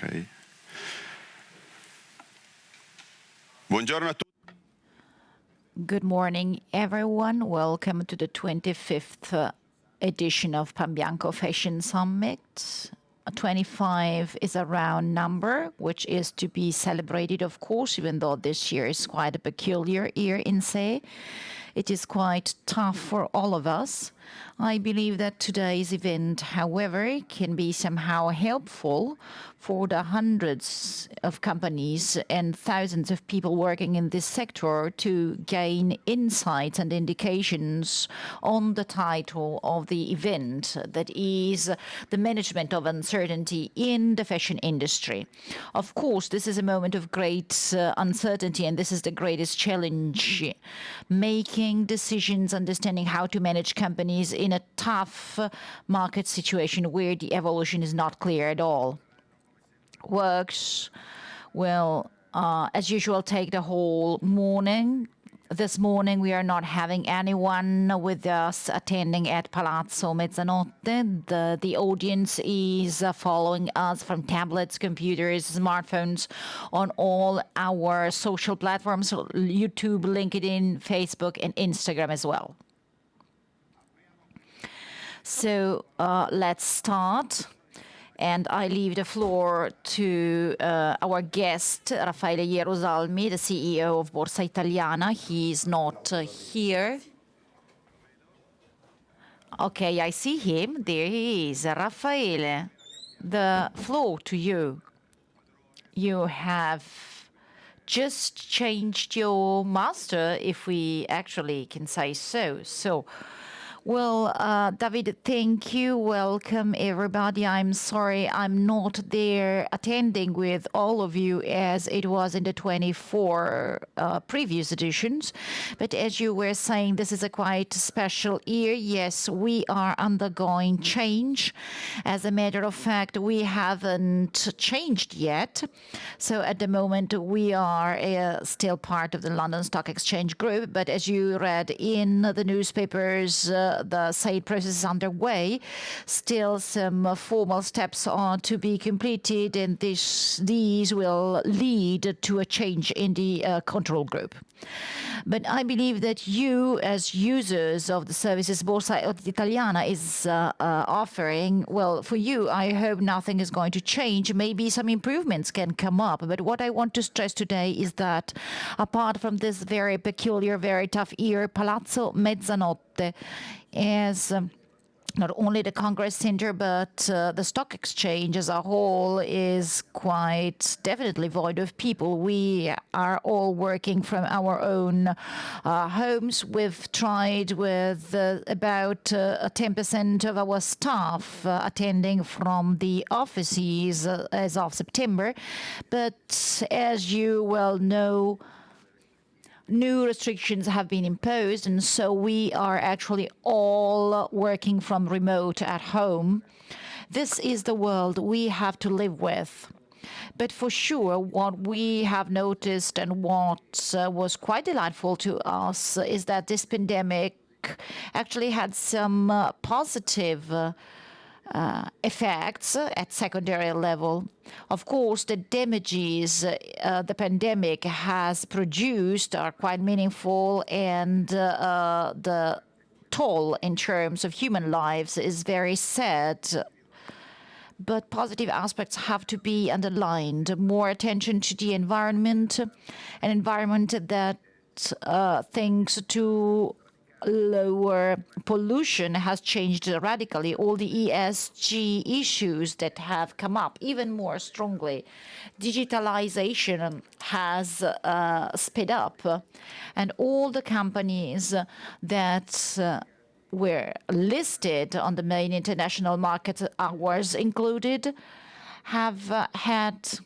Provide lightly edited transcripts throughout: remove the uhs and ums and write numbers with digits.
Okay. Buongiorno a tutti. Good morning, everyone. Welcome to the 25th edition of Pambianco Fashion Summit. 25 is a round number, which is to be celebrated, of course, even though this year is quite a peculiar year in Se. It is quite tough for all of us. I believe that today's event, however, can be somehow helpful for the hundreds of companies and thousands of people working in this sector to gain insights and indications on the title of the event, that is the management of uncertainty in the fashion industry. Of course, this is a moment of great uncertainty, and this is the greatest challenge, making decisions, understanding how to manage companies in a tough market situation where the evolution is not clear at all. Works will, as usual, take the whole morning. This morning we are not having anyone with us attending at Palazzo Mezzanotte. The audience is following us from tablets, computers, smartphones on all our social platforms, YouTube, LinkedIn, Facebook, and Instagram as well. So let's start. And I leave the floor to our guest, Raffaele Jerusalmi, the CEO of Borsa Italiana. He is not here. Okay, I see him. There he is. Raffaele, the floor to you. You have just changed your master, if we actually can say so. Well, David, thank you. Welcome, everybody. I'm sorry I'm not there attending with all of you as it was in the 24 previous editions. But as you were saying, this is a quite special year. Yes, we are undergoing change. As a matter of fact, we haven't changed yet. So at the moment, we are still part of the London Stock Exchange Group. But as you read in the newspapers, the sale process is underway. Still some formal steps are to be completed, and these will lead to a change in the control group. But I believe that you, as users of the services Borsa Italiana is offering, well, for you, I hope nothing is going to change. Maybe some improvements can come up. But what I want to stress today is that apart from this very peculiar, very tough year, Palazzo Mezzanotte is not only the Congress Center, but the stock exchange as a whole is quite definitely void of people. We are all working from our own homes. We've tried with about 10% of our staff attending from the offices as of September. But as you well know, new restrictions have been imposed, and so we are actually all working from remote at home. This is the world we have to live with. But for sure, what we have noticed and what was quite delightful to us is that this pandemic actually had some positive effects at secondary level. Of course, the damages the pandemic has produced are quite meaningful, and the toll in terms of human lives is very sad. But positive aspects have to be underlined. More attention to the environment, an environment that thanks to lower pollution has changed radically. All the ESG issues that have come up even more strongly. Digitalization has sped up, and all the companies that were listed on the main international markets, ours included, have had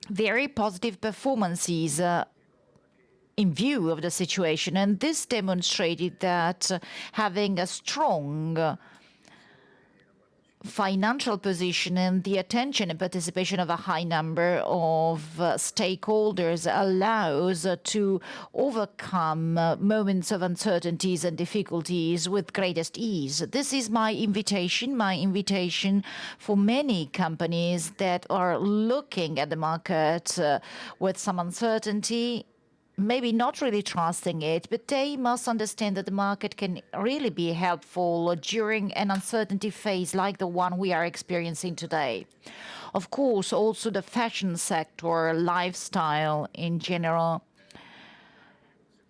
very positive performances in view of the situation. And this demonstrated that having a strong financial position and the attention and participation of a high number of stakeholders allows to overcome moments of uncertainties and difficulties with greatest ease. This is my invitation for many companies that are looking at the market with some uncertainty, maybe not really trusting it, but they must understand that the market can really be helpful during an uncertainty phase like the one we are experiencing today. Of course, also the fashion sector, lifestyle in general,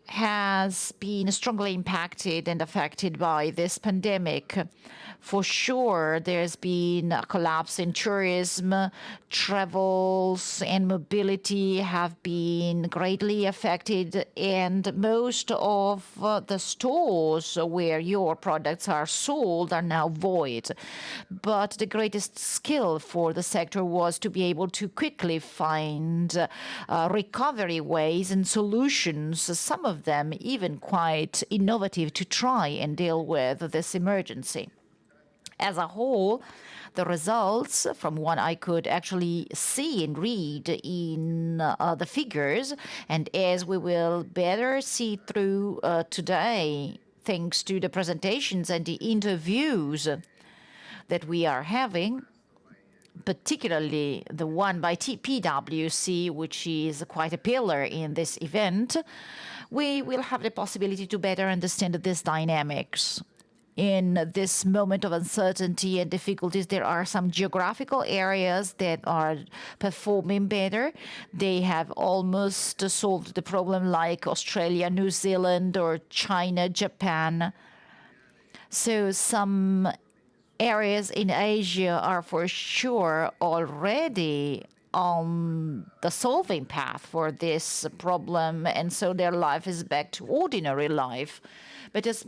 has been strongly impacted and affected by this pandemic. For sure, there's been a collapse in tourism. Travels and mobility have been greatly affected, and most of the stores where your products are sold are now void. But the greatest skill for the sector was to be able to quickly find recovery ways and solutions, some of them even quite innovative, to try and deal with this emergency. As a whole, the results, from what I could actually see and read in the figures, and as we will better see through today, thanks to the presentations and the interviews that we are having, particularly the one by PwC, which is quite a pillar in this event, we will have the possibility to better understand these dynamics. In this moment of uncertainty and difficulties, there are some geographical areas that are performing better. They have almost solved the problem, like Australia, New Zealand, or China, Japan. So some areas in Asia are for sure already on the solving path for this problem, and so their life is back to ordinary life. But as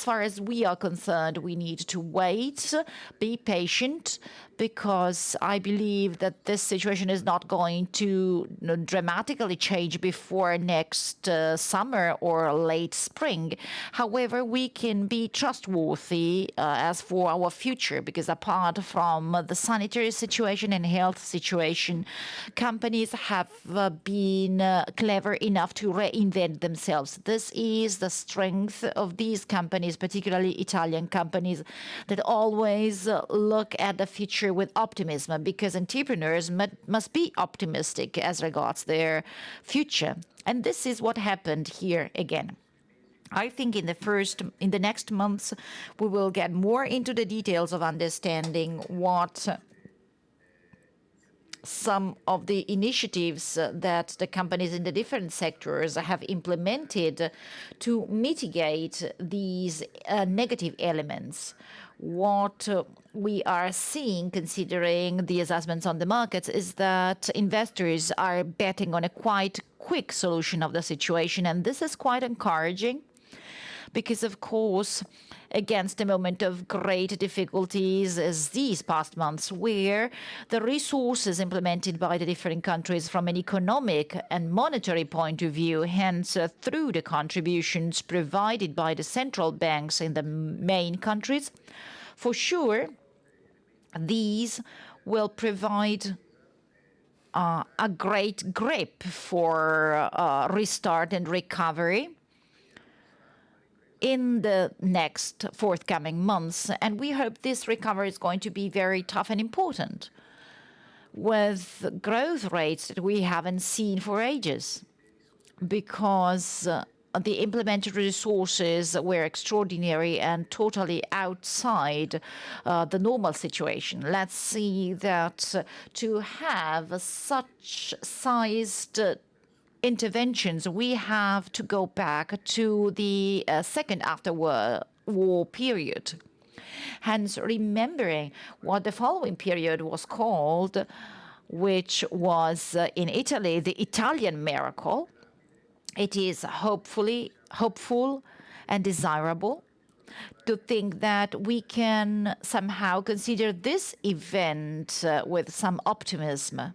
far as we are concerned, we need to wait, be patient, because I believe that this situation is not going to dramatically change before next summer or late spring. However, we can be trustworthy as for our future, because apart from the sanitary situation and health situation, companies have been clever enough to reinvent themselves. This is the strength of these companies, particularly Italian companies, that always look at the future with optimism, because entrepreneurs must be optimistic as regards their future. And this is what happened here again. I think in the next months, we will get more into the details of understanding what some of the initiatives that the companies in the different sectors have implemented to mitigate these negative elements. What we are seeing, considering the assessments on the markets, is that investors are betting on a quite quick solution of the situation, and this is quite encouraging, because, of course, against a moment of great difficulties as these past months, where the resources implemented by the different countries from an economic and monetary point of view, hence through the contributions provided by the central banks in the main countries, for sure, these will provide a great grip for restart and recovery in the next forthcoming months. And we hope this recovery is going to be very tough and important, with growth rates that we haven't seen for ages, because the implemented resources were extraordinary and totally outside the normal situation. Let's see that to have such sized interventions, we have to go back to the second after-war period. Hence, remembering what the following period was called, which was in Italy, the Italian miracle, it is hopeful and desirable to think that we can somehow consider this event with some optimism.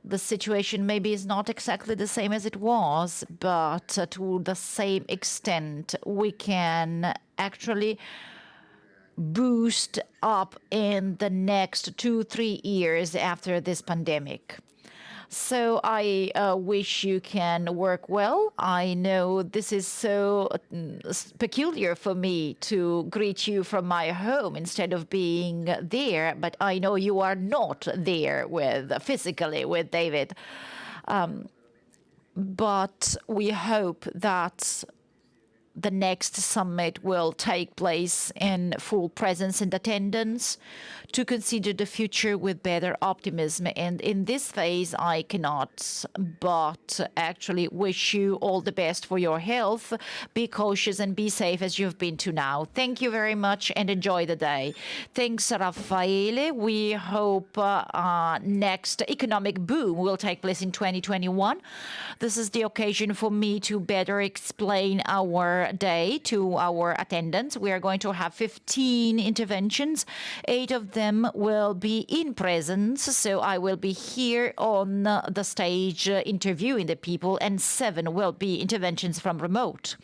The situation maybe is not exactly the same as it was, but to the same extent, we can actually boost up in the next 2-3 years after this pandemic. So I wish you can work well. I know this is so peculiar for me to greet you from my home instead of being there, but I know you are not there physically with David. But we hope that the next summit will take place in full presence and attendance to consider the future with better optimism. And in this phase, I cannot but actually wish you all the best for your health. Be cautious and be safe as you've been to now. Thank you very much and enjoy the day. Thanks, Raffaele. We hope next economic boom will take place in 2021. This is the occasion for me to better explain our day to our attendants. We are going to have 15 interventions. 8 of them will be in presence, so I will be here on the stage interviewing the people, and 7 will be interventions from remote.